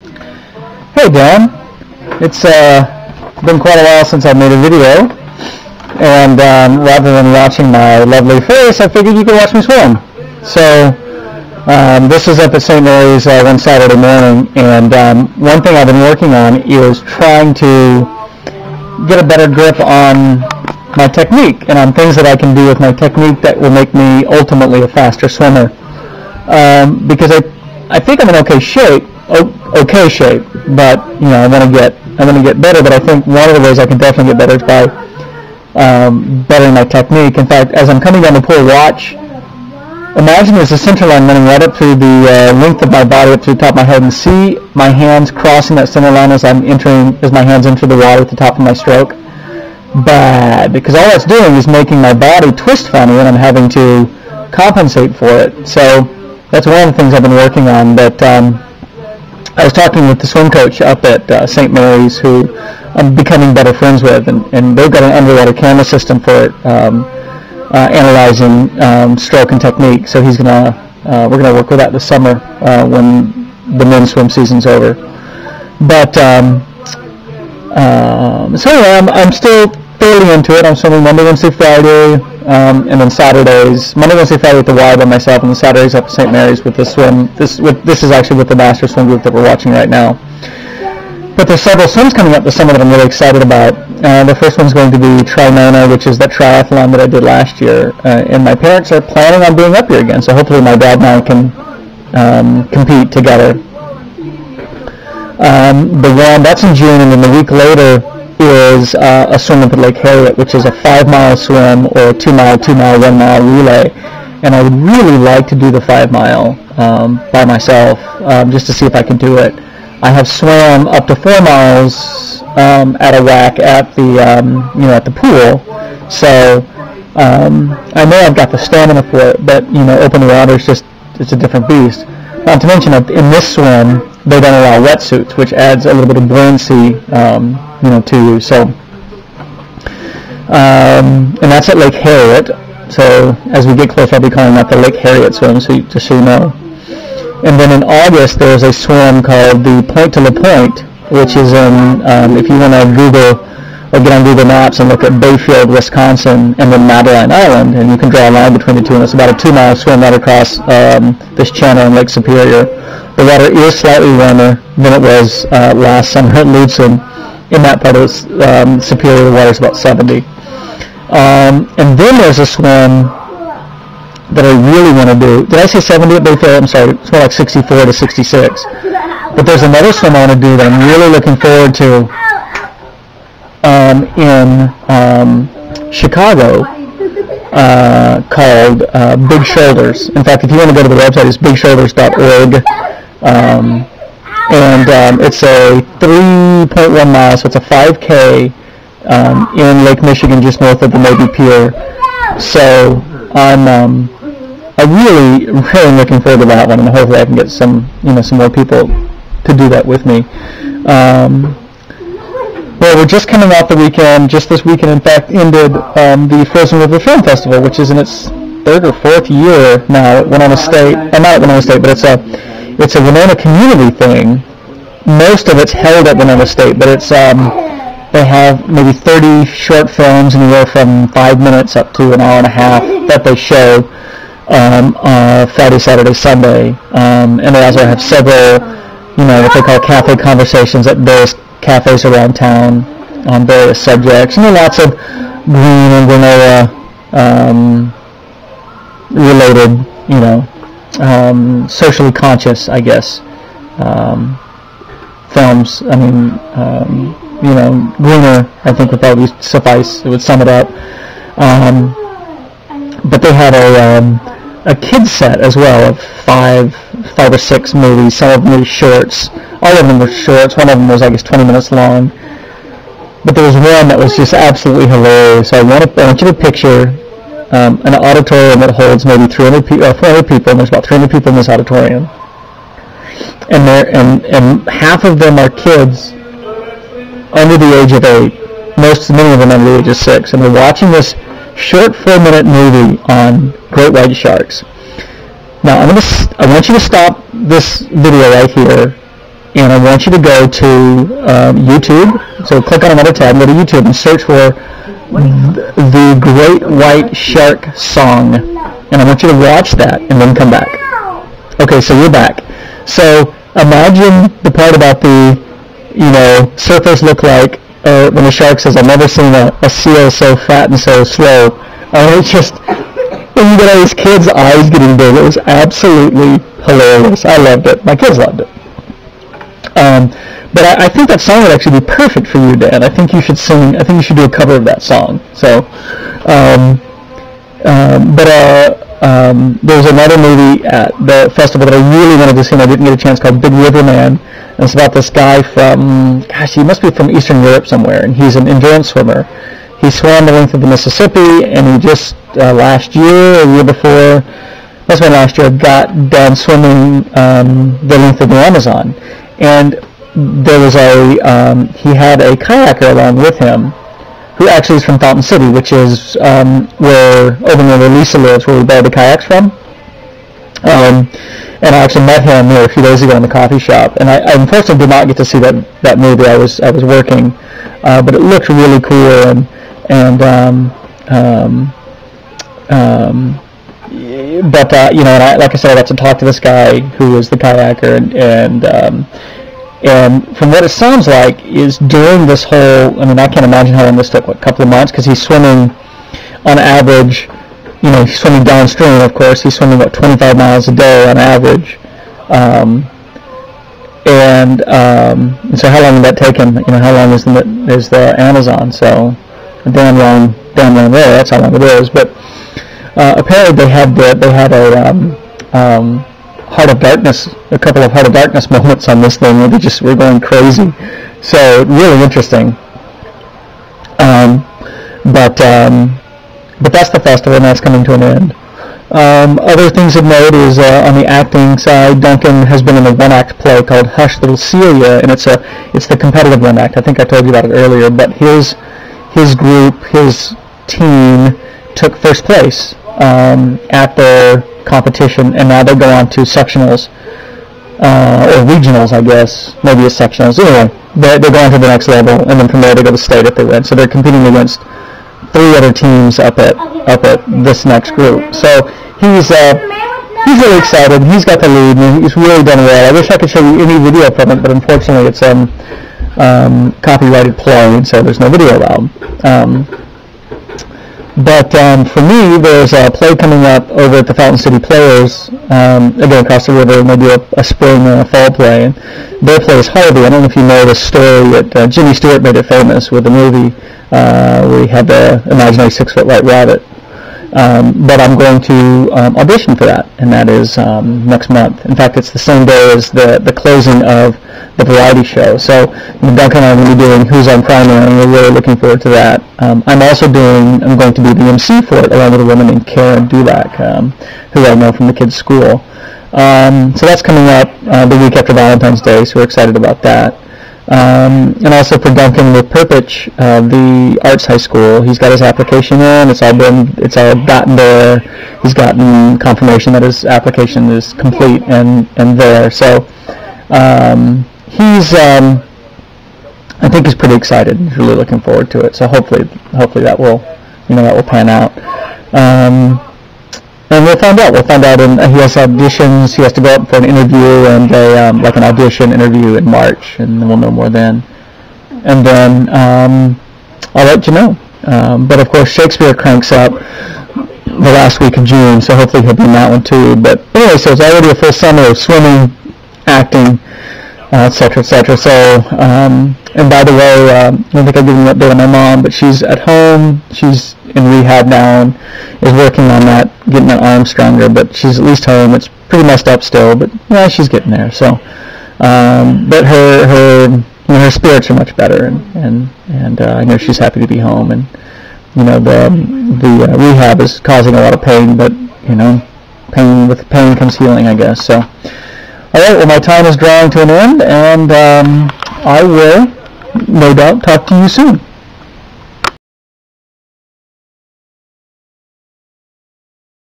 Hey Dan, it's been quite a while since I made a video, and rather than watching my lovely face, I figured you could watch me swim. So this is up at St. Mary's one Saturday morning, and one thing I've been working on is trying to get a better grip on my technique and on things that I can do with my technique that will make me ultimately a faster swimmer. Because I think I'm in okay shape, but I want to get better. But I think one of the ways I can definitely get better is by bettering my technique. In fact, as I'm coming down the pool, watch. Imagine there's a center line running right up through the length of my body, up to the top of my head, and see my hands crossing that center line as my hands enter the water at the top of my stroke. Bad, because all that's doing is making my body twist funny, and I'm having to compensate for it. So that's one of the things I've been working on. But I was talking with the swim coach up at St. Mary's, who I'm becoming better friends with, and they've got an underwater camera system for it, analyzing stroke and technique. So we're gonna work with that this summer when the men's swim season's over. But so anyway, I'm still fairly into it. I'm swimming Monday, Wednesday, Friday, and then Saturdays. Monday, Wednesday, Friday with the Y by myself, and the Saturdays up at St. Mary's with the swim. This is actually with the master swim group that we're watching right now. But there's several swims coming up this summer that I'm really excited about. The first one's going to be Trinona, which is that triathlon that I did last year. And my parents are planning on being up here again, so hopefully my dad and I can compete together. The one that's in June, and then the week later is a swim up at Lake Harriet, which is a 5-mile swim or a 2-mile, 1-mile relay. And I would really like to do the 5-mile by myself, just to see if I can do it. I have swam up to 4 miles at a whack at the at the pool, so I know I've got the stamina for it. But open water is it's a different beast. Not to mention that in this swim they don't allow wetsuits, which adds a little bit of buoyancy to you. So and that's at Lake Harriet. So as we get closer, I'll be calling that the Lake Harriet swim, just so you know. And then in August, there's a swim called the Point to La Point, which is in, if you want to Google or get on Google Maps and look at Bayfield, Wisconsin, and then Madeline Island, and you can draw a line between the two, and it's about a 2-mile swim right across this channel in Lake Superior. The water is slightly warmer than it was last summer at Lutsen. In that part of Superior, the water is about 70. And then there's a swim that I really want to do. Did I say 70 at Bayfield? I'm sorry, it's more like 64 to 66. But there's another swim I want to do that I'm really looking forward to in Chicago called Big Shoulders. In fact, if you want to go to the website, it's bigshoulders.org. And it's a 3.1 miles, so it's a 5K in Lake Michigan, just north of the Navy Pier. So I'm really looking forward to that one, and hopefully I can get some more people to do that with me. Well, we're just coming off the weekend. Just this weekend, in fact, ended the Frozen River Film Festival, which is in its 3rd or 4th year now at Winona State. Not at Winona State, but it's a Winona community thing. Most of it's held at Winona State, but it's they have maybe 30 short films, anywhere from 5 minutes up to an hour and a half, that they show Friday, Saturday, Sunday. And they also have several, what they call cafe conversations at various cafes around town on various subjects. And there are lots of green and granola related, socially conscious, I guess, films. I mean, greener, I think would probably suffice. It would sum it up. But they had a kids set as well of five or six movies. Some of them were shorts. All of them were shorts. One of them was, I guess, 20 minutes long. But there was one that was just absolutely hilarious. So I want you to picture an auditorium that holds maybe 400 people, and there's about 300 people in this auditorium. And half of them are kids under the age of 8. Many of them under the age of 6. And they're watching this short 4-minute movie on great white sharks. Now I want you to stop this video right here and I want you to go to YouTube. So click on another tab, go to YouTube, and search for the Great White Shark Song. And I want you to watch that and then come back. Okay, so you're back. So imagine the part about the, surfers look like when the shark says, I've never seen a seal so fat and so slow. It's just, when you get all these kids' eyes getting big, it was absolutely hilarious. I loved it. My kids loved it. But I think that song would actually be perfect for you, Dan. I think you should sing. I think you should do a cover of that song. So, there was another movie at the festival that I really wanted to see and I didn't get a chance, called Big River Man. And it's about this guy from, he must be from Eastern Europe somewhere, and he's an endurance swimmer. He swam the length of the Mississippi, and he just last year, or the year before, must have been last year, got done swimming the length of the Amazon. And there was he had a kayaker along with him, who actually is from Fountain City, which is over near Lisa lives, where we buy the kayaks from. And I actually met him a few days ago in the coffee shop, and I unfortunately did not get to see that movie. I was working, but it looked really cool, like I said, I got to talk to this guy who was the kayaker, and from what it sounds like is during this whole, I can't imagine how long this took, a couple of months, because he's swimming on average, he's swimming downstream, of course, he's swimming about 25 miles a day on average, and so how long did that take him? How long is the Amazon? So a damn long way, that's how long it is, but apparently they had a Heart of Darkness, a couple of Heart of Darkness moments on this thing where they just were going crazy. So really interesting. But that's the festival, and that's coming to an end. Other things of note is on the acting side, Duncan has been in a one-act play called Hush Little Celia, and it's the competitive one-act. I think I told you about it earlier, but his group, his team, took first place at their competition, and now they go on to sectionals, or regionals, I guess. Maybe it's sectionals. Anyway, they go on to the next level, and then from there they go to state if they win. So they're competing against 3 other teams up at this next group. So he's really excited. He's got the lead, and he's really done well. I wish I could show you any video from it, but unfortunately it's copyrighted play, and so there's no video allowed. But for me, there's a play coming up over at the Fountain City Players, again across the river, and they do a spring and a fall play. And their play is Harvey. I don't know if you know the story that Jimmy Stewart made it famous with the movie where he had the imaginary 6-foot white rabbit. But I'm going to audition for that, and that is next month. In fact, it's the same day as the closing of the variety show. So Duncan and I are going to be doing Who's on Primary, and we're really looking forward to that. I'm going to be the MC for it, along with a woman named Karen Dulac, who I know from the kids' school. So that's coming up the week after Valentine's Day, so we're excited about that. And also for Duncan with Perpich, the Arts High School, he's got his application in. It's all gotten there. He's gotten confirmation that his application is complete and there. So I think he's pretty excited. He's really looking forward to it. So hopefully that will pan out. And we'll find out. And he has auditions. He has to go up for an interview and an audition interview in March, and we'll know more then. And then I'll let you know. But of course, Shakespeare cranks up the last week of June, so hopefully he'll be in that one too. But anyway, so it's already a full summer of swimming, acting, etc., etc. So, and by the way, I don't think I've given you an update on my mom, but she's at home. She's in rehab now and is working on that, getting that arm stronger. But she's at least home. It's pretty messed up still, but yeah, she's getting there. So, but her spirits are much better, and I know she's happy to be home. And the rehab is causing a lot of pain, but with pain comes healing, I guess. So. All right, well, my time is drawing to an end, and I will, no doubt, talk to you soon.